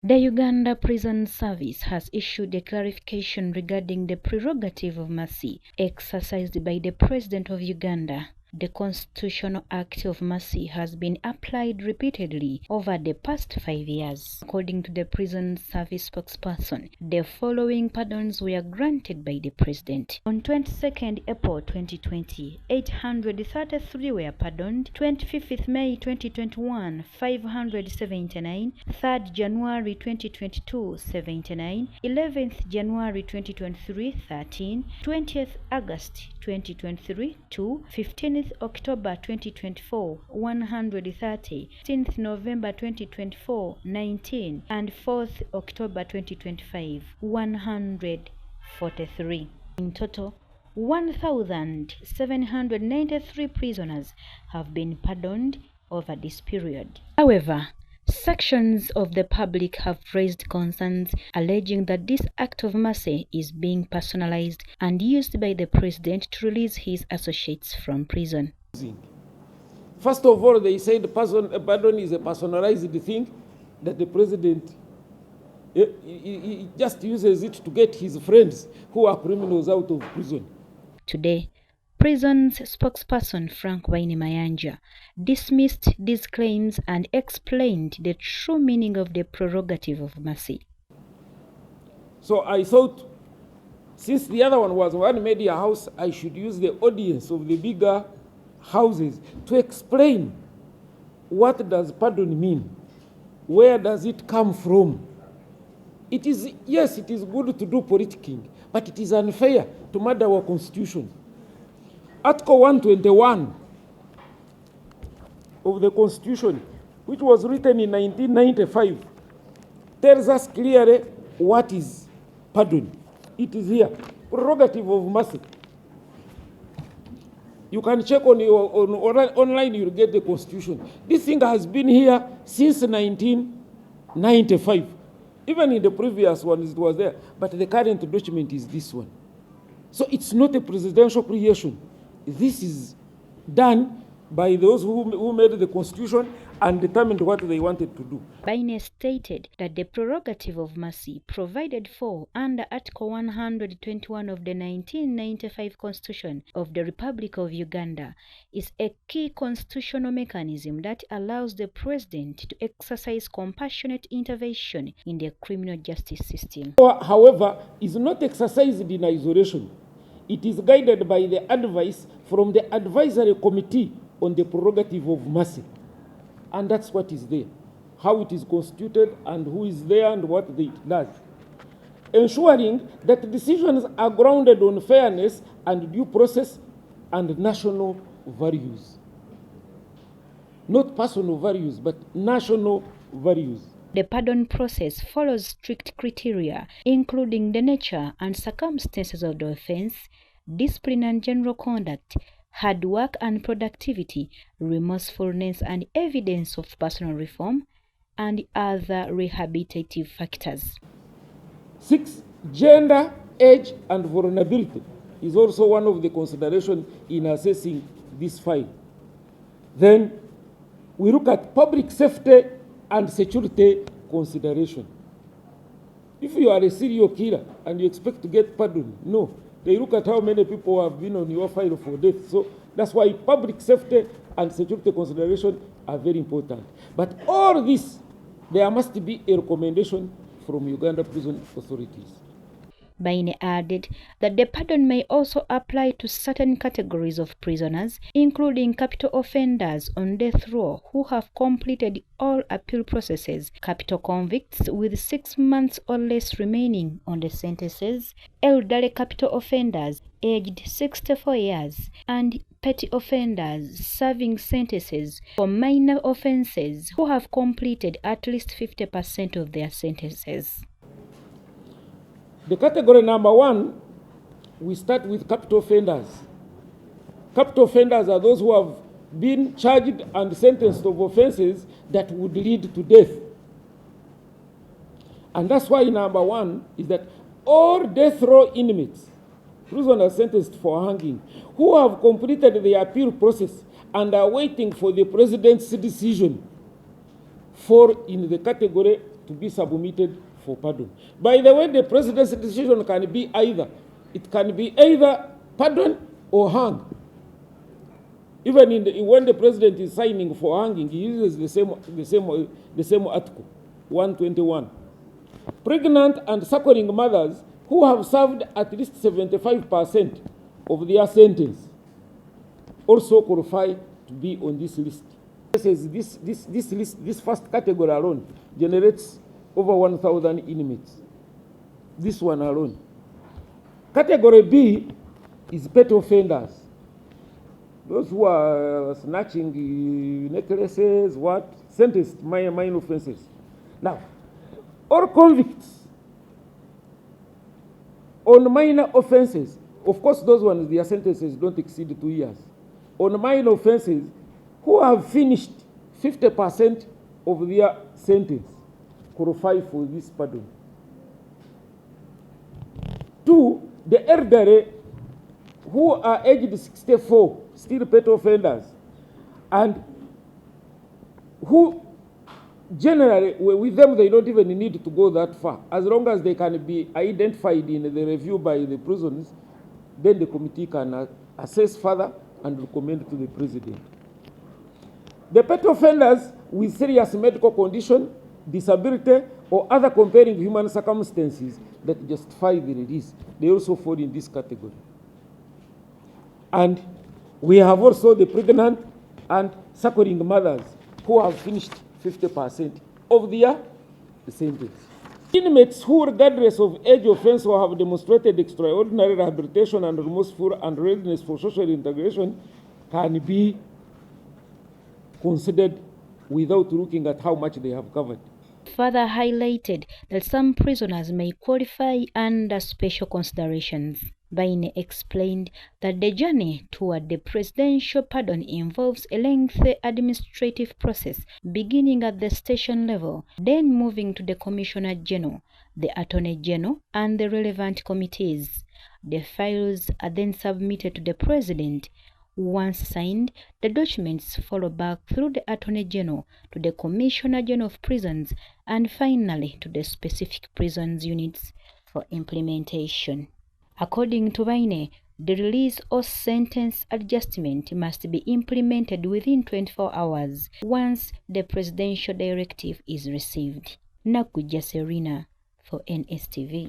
The Uganda Prison Service has issued a clarification regarding the prerogative of mercy exercised by the President of Uganda. The Constitutional Act of Mercy has been applied repeatedly over the past 5 years. According to the Prison Service spokesperson, the following pardons were granted by the President. On 22nd April 2020, 833 were pardoned. 25th May 2021, 579. 3rd January 2022, 79. 11th January 2023, 13. 20th August 2023, 2. 15th October 2024, 130, 16th November 2024, 19, and 4th October 2025, 143. In total, 1,793 prisoners have been pardoned over this period. However, sections of the public have raised concerns alleging that this act of mercy is being personalized and used by the president to release his associates from prison. First of all, they said pardon is a personalized thing that the president he just uses it to get his friends who are criminals out of prison. Today, prison's spokesperson Frank Baine Mayanja dismissed these claims and explained the true meaning of the prerogative of mercy. So I thought, since the other one was one media house, I should use the audience of the bigger houses to explain what does pardon mean, where does it come from. It is, yes, it is good to do politicking, but it is unfair to murder our constitution. Article 121 of the Constitution, which was written in 1995, tells us clearly what is pardon. It is here, prerogative of mercy. You can check on online, you'll get the Constitution. This thing has been here since 1995. Even in the previous one, it was there. But the current document is this one. So it's not a presidential creation. This is done by those who made the Constitution and determined what they wanted to do. Baine stated that the prerogative of mercy provided for under Article 121 of the 1995 Constitution of the Republic of Uganda is a key constitutional mechanism that allows the President to exercise compassionate intervention in the criminal justice system. However, is not exercised in isolation. It is guided by the advice from the Advisory Committee on the Prerogative of Mercy. And that's what is there, how it is constituted and who is there and what it does. Ensuring that decisions are grounded on fairness and due process and national values. Not personal values, but national values. The pardon process follows strict criteria, including the nature and circumstances of the offense, discipline and general conduct, hard work and productivity, remorsefulness and evidence of personal reform, and other rehabilitative factors. 6. Gender, age, and vulnerability is also one of the considerations in assessing this file. Then we look at public safety and security consideration. If you are a serial killer and you expect to get pardon, no. They look at how many people have been on your file for death. So that's why public safety and security consideration are very important. But all this, there must be a recommendation from Uganda prison authorities. Baine added that the pardon may also apply to certain categories of prisoners, including capital offenders on death row who have completed all appeal processes, capital convicts with 6 months or less remaining on the sentences, elderly capital offenders aged 64 years, and petty offenders serving sentences for minor offenses who have completed at least 50% of their sentences. The category number 1, we start with capital offenders. Capital offenders are those who have been charged and sentenced of offenses that would lead to death. And that's why number 1 is that all death row inmates, prisoners sentenced for hanging, who have completed the appeal process and are waiting for the president's decision, fall in the category to be submitted for pardon. By the way, the president's decision can be either. It can be either pardon or hang. Even when the president is signing for hanging, he uses the same article, 121. Pregnant and suckling mothers who have served at least 75% of their sentence also qualify to be on this list. This first category alone generates over 1,000 inmates. This one alone. Category B is pet offenders. Those who are snatching necklaces, sentenced minor offenses. Now, all convicts on minor offenses, of course those ones, their sentences don't exceed 2 years. On minor offenses, who have finished 50% of their sentence qualify for this pardon. 2, the elderly who are aged 64, still pet offenders, and who generally, with them, they don't even need to go that far. As long as they can be identified in the review by the prisons, then the committee can assess further and recommend to the president. The pet offenders with serious medical condition, disability, or other compelling human circumstances that justify the release, they also fall in this category. And we have also the pregnant and suckling mothers who have finished 50% of their sentence. Inmates who, regardless of age, offense, or have demonstrated extraordinary rehabilitation and remorseful and readiness for social integration can be considered without looking at how much they have covered. Further highlighted that some prisoners may qualify under special considerations. Baine explained that the journey toward the presidential pardon involves a lengthy administrative process, beginning at the station level, then moving to the Commissioner General, the Attorney General, and the relevant committees. The files are then submitted to the President. Once signed, the documents follow back through the Attorney General to the Commissioner General of Prisons and finally to the specific prisons units for implementation. According to Baine, the release or sentence adjustment must be implemented within 24 hours once the presidential directive is received. Nakujja Serena for NSTV.